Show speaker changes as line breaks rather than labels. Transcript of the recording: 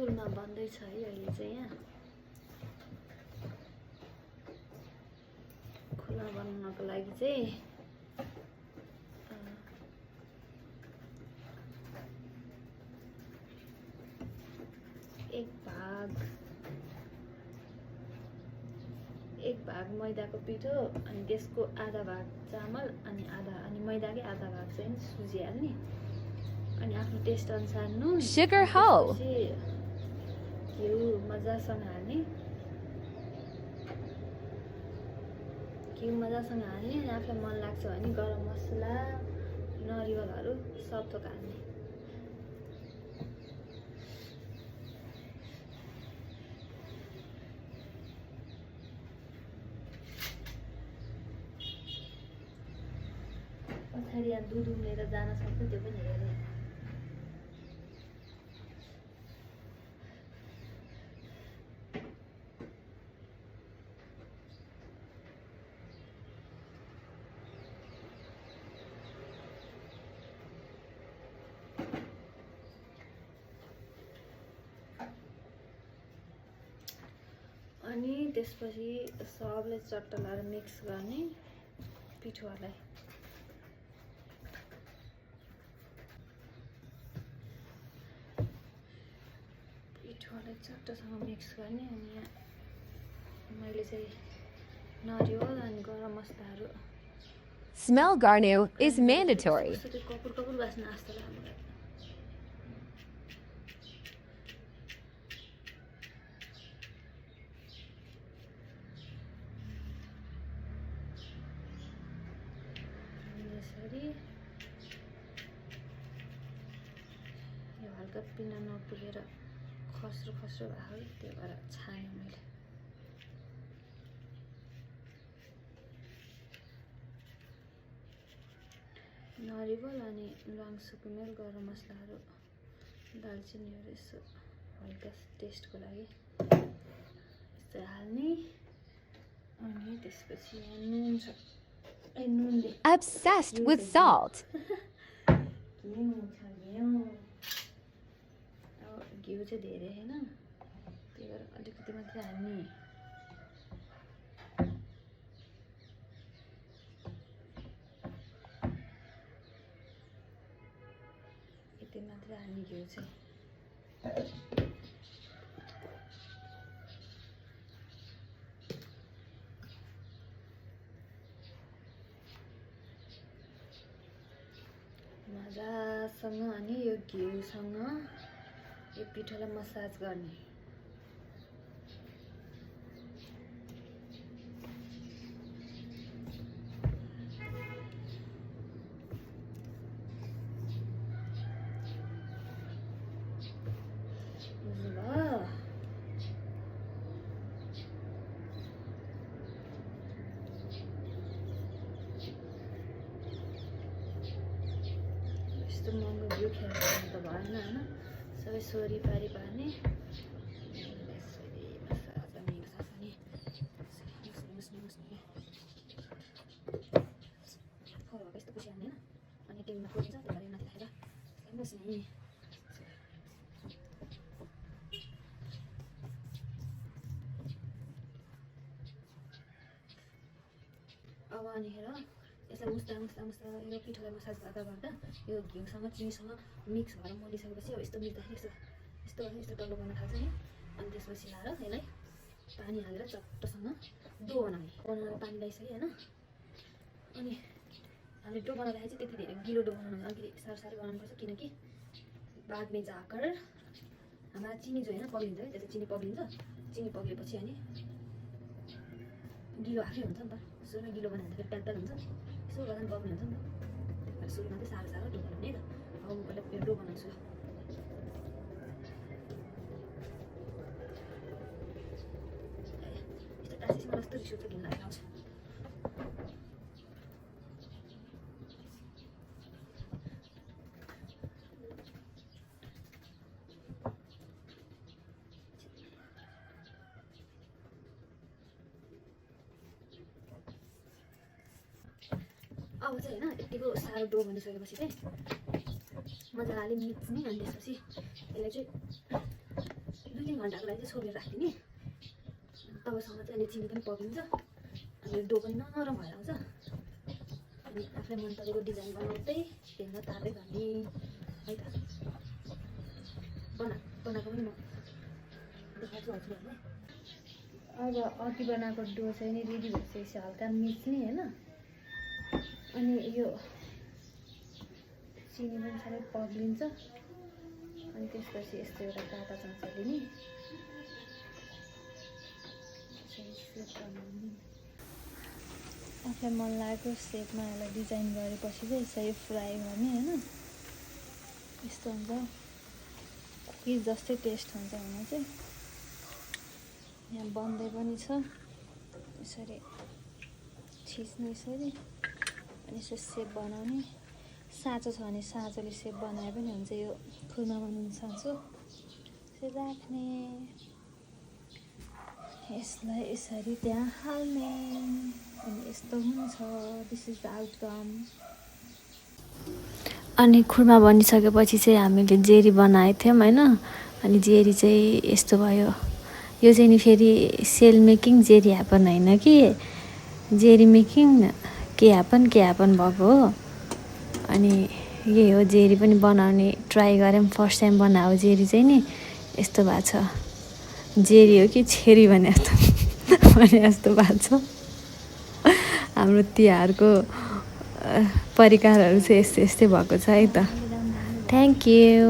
फुलमा बन्दैछ है अहिले चाहिँ यहाँ खुला बनाउनको लागि चाहिँ एक भाग मैदाको पिठो अनि त्यसको आधा भाग चामल अनि मैदाकै आधा भाग चाहिँ सुजी हाल्ने अनि आफ्नो टेस्ट अनुसार नुन
sugar hoe,
घिउ मजासँग हाल्ने अनि आफूलाई मन लाग्छ भने गरम मसला नरिवलहरू सब थोक हाल्ने पछाडि यहाँ दुध उम्लेर जान सक्छ त्यो पनि हेरेर अनि त्यसपछि सबलाई चट्ट लाएर मिक्स गर्ने पिठोलाई चट्टसँग मिक्स गर्ने अनि यहाँ मैले चाहिँ नरिवल अनि गरम मसलाहरू
smell garnu is mandatory.
Kapoor बास्न आस्तो लाग्यो मलाई यसरी यो हल्का पिना नपुगेर खस्रो भएको त्यो भएर छाने मैले नरिवल अनि ल्वाङ सुकुमेल गरम मसलाहरू दालचिनीहरू यसो हल्का टेस्टको लागि यस्तो हाल्ने अनि त्यसपछि नुन छ नुनले
Obsessed with salt.
घिउ चाहिँ धेरै हैन त्यही भएर अलिकति मात्रै हाल्ने यति मात्रै हाल्ने घिउ चाहिँ मजासँग अनि यो घिउसँग यो पिठोलाई मसाज गर्ने यस्तो महँगो घिउ खेर त भएन हैन सबै सोरी पारी पार्ने यस्तो खुसी हाल्ने अनि टेबलमा खोलिन्छ त्यो भएर माथि राखेर मुस्ने अब अनिखेर यसलाई मुस्दा यो पिठोलाई मसाज गर्दा यो घिउसँग चिनीसँग मिक्स भएर मोलिसकेपछि अब यस्तो मिल्दाखेरि यस्तो डल्लो गर्न थाल्छ नि अनि त्यसपछि लाएर यसलाई पानी हालेर चट्टसँग डो बनाउने पानी लगाइसक्यो हैन अनि हामीले डो बनाउँदाखेरि चाहिँ त्यति धेरै गिलो डो बनाउनु अलिकति साह्रो बनाउनुपर्छ किनकि बाद में जाकर हाम्रा चिनी जो हैन पग्लिन्छ है त्यसले चिनी पग्लेपछि अनि गिलो आफै हुन्छ नि त सुरुमा गिलो बनाएर फेरि प्याल हुन्छ यसो गर्दा बग्ने हुन्छ नि त सुरुमा चाहिँ साह्रो डो बनाउने है त अब म पहिला डो बनाउँछु यस्तो टासिसमा कस्तो रिस उठ्छ घिन लागेर आउँछ अब चाहिँ हैन यतिको साह्रो डो बनिसकेपछि चाहिँ मजाले मिक्स नि अनि त्यसपछि यसलाई चाहिँ 2-3 घन्टाको लागि चाहिँ छोपेर राखिदिने। तबसम्म चाहिँ अनि चिनी पनि पग्लिन्छ अनि डो पनि नरम भएर आउँछ। अनि आफूले मन परेको डिजाइन बनाउँदै तेलमा तार्दै गर्ने है त। बनाएको पनि म देखाउँछु हजुरहरूलाई। अब अघि बनाएको डो चाहिँ नि रेडी भइसकेपछि हल्का मिच्ने होइन। अनि यो चिनी पनि सबै पग्लिन्छ। अनि त्यसपछि यस्तो एउटा काटा चम्चा लिने, आफूलाई मन लागेको सेपमा यसलाई डिजाइन गरेपछि चाहिँ यसरी फ्राई गर्ने होइन। यस्तो हुन्छ, कुकिज जस्तै टेस्ट हुन्छ हुन चाहिँ। यहाँ बन्दै पनि छ, यसरी थिच्ने यसरी अनि यसो सेप बनाउने। साँचो छ भने साँचोले सेप बनाए पनि हुन्छ। यो खुरमा बनाउने साँचो यसरी राख्ने, यसलाई यसरी त्यहाँ हाल्ने अनि यस्तो हुन्छ। This is the outcome. अनि खुरमा बनिसकेपछि चाहिँ हामीले जेरी बनाएको थियौँ होइन। अनि जेरी चाहिँ यस्तो भयो। यो चाहिँ नि फेरि सेल मेकिङ जेरी ह्यापन होइन कि, जेरी मेकिङ के ह्यापन भएको हो। अनि यही हो, जेरी पनि बनाउने ट्राई गऱ्यौँ। फर्स्ट टाइम बनाएको जेरी चाहिँ नि यस्तो भएको छ। जेरी हो कि छेरी भने जस्तो भएको छ। हाम्रो तिहारको परिकारहरू चाहिँ यस्तै भएको छ है त। Thank you.